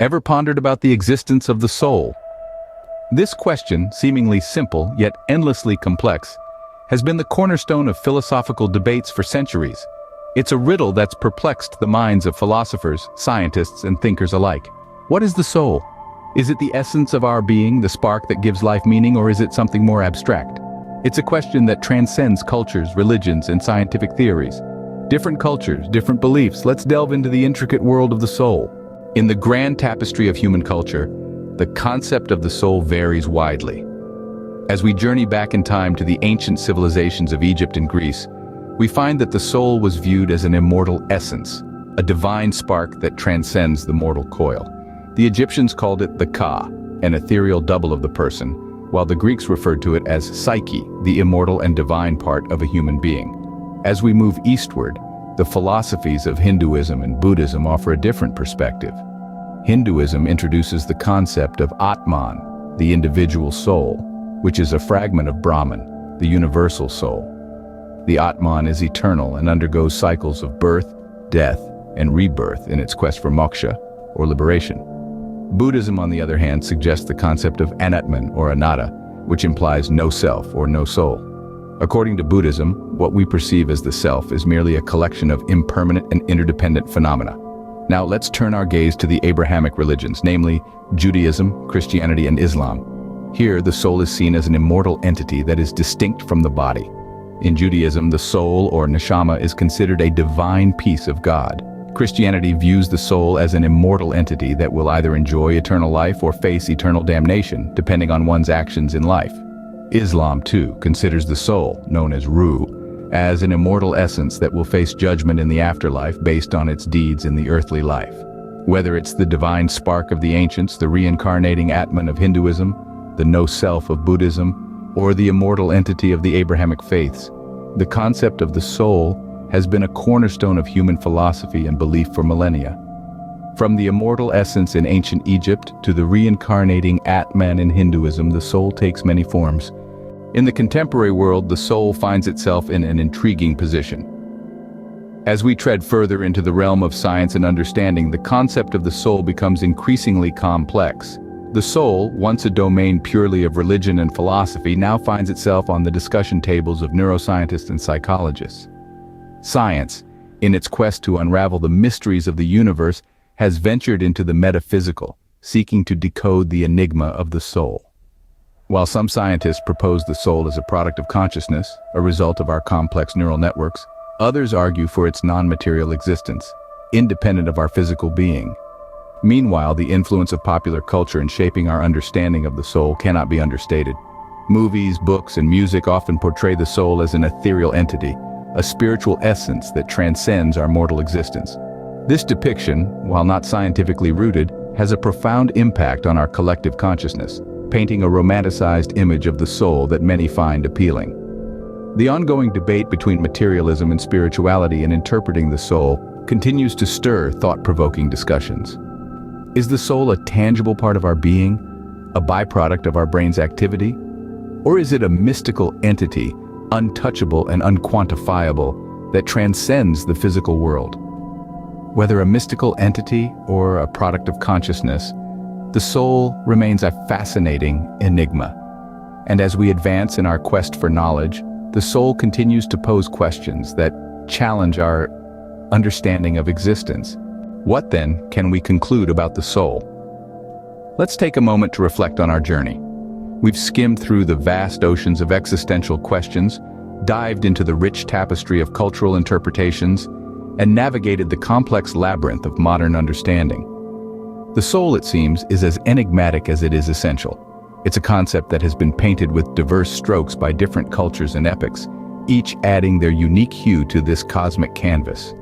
Ever pondered about the existence of the soul? This question, seemingly simple yet endlessly complex, has been the cornerstone of philosophical debates for centuries. It's a riddle that's perplexed the minds of philosophers, scientists, and thinkers alike. What is the soul? Is it the essence of our being, the spark that gives life meaning, or is it something more abstract? It's a question that transcends cultures, religions, and scientific theories. Different cultures, different beliefs. Let's delve into the intricate world of the soul. In the grand tapestry of human culture, the concept of the soul varies widely. As we journey back in time to the ancient civilizations of Egypt and Greece, we find that the soul was viewed as an immortal essence, a divine spark that transcends the mortal coil. The Egyptians called it the Ka, an ethereal double of the person, while the Greeks referred to it as Psyche, the immortal and divine part of a human being. As we move eastward, the philosophies of Hinduism and Buddhism offer a different perspective. Hinduism introduces the concept of Atman, the individual soul, which is a fragment of Brahman, the universal soul. The Atman is eternal and undergoes cycles of birth, death, and rebirth in its quest for moksha, or liberation. Buddhism, on the other hand, suggests the concept of anatman, or anatta, which implies no self or no soul. According to Buddhism, what we perceive as the self is merely a collection of impermanent and interdependent phenomena. Now let's turn our gaze to the Abrahamic religions, namely Judaism, Christianity, and Islam. Here, the soul is seen as an immortal entity that is distinct from the body. In Judaism, the soul, or neshama, is considered a divine piece of God. Christianity views the soul as an immortal entity that will either enjoy eternal life or face eternal damnation, depending on one's actions in life. Islam, too, considers the soul, known as ruh, as an immortal essence that will face judgment in the afterlife based on its deeds in the earthly life. Whether it's the divine spark of the ancients, the reincarnating Atman of Hinduism, the no-self of Buddhism, or the immortal entity of the Abrahamic faiths, the concept of the soul has been a cornerstone of human philosophy and belief for millennia. From the immortal essence in ancient Egypt to the reincarnating Atman in Hinduism, the soul takes many forms. In the contemporary world, the soul finds itself in an intriguing position. As we tread further into the realm of science and understanding, the concept of the soul becomes increasingly complex. The soul, once a domain purely of religion and philosophy, now finds itself on the discussion tables of neuroscientists and psychologists. Science, in its quest to unravel the mysteries of the universe, has ventured into the metaphysical, seeking to decode the enigma of the soul. While some scientists propose the soul as a product of consciousness, a result of our complex neural networks, others argue for its non-material existence, independent of our physical being. Meanwhile, the influence of popular culture in shaping our understanding of the soul cannot be understated. Movies, books, and music often portray the soul as an ethereal entity, a spiritual essence that transcends our mortal existence. This depiction, while not scientifically rooted, has a profound impact on our collective consciousness, painting a romanticized image of the soul that many find appealing. The ongoing debate between materialism and spirituality in interpreting the soul continues to stir thought-provoking discussions. Is the soul a tangible part of our being, a byproduct of our brain's activity? Or is it a mystical entity, untouchable and unquantifiable, that transcends the physical world? Whether a mystical entity or a product of consciousness, the soul remains a fascinating enigma. And as we advance in our quest for knowledge, the soul continues to pose questions that challenge our understanding of existence. What then can we conclude about the soul? Let's take a moment to reflect on our journey. We've skimmed through the vast oceans of existential questions, dived into the rich tapestry of cultural interpretations, and navigated the complex labyrinth of modern understanding. The soul, it seems, is as enigmatic as it is essential. It's a concept that has been painted with diverse strokes by different cultures and epochs, each adding their unique hue to this cosmic canvas.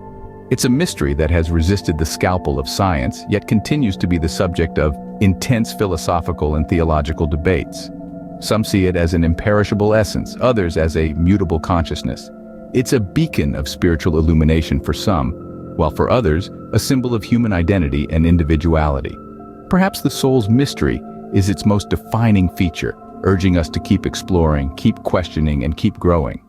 It's a mystery that has resisted the scalpel of science, yet continues to be the subject of intense philosophical and theological debates. Some see it as an imperishable essence, others as a mutable consciousness. It's a beacon of spiritual illumination for some, while for others, a symbol of human identity and individuality. Perhaps the soul's mystery is its most defining feature, urging us to keep exploring, keep questioning, and keep growing.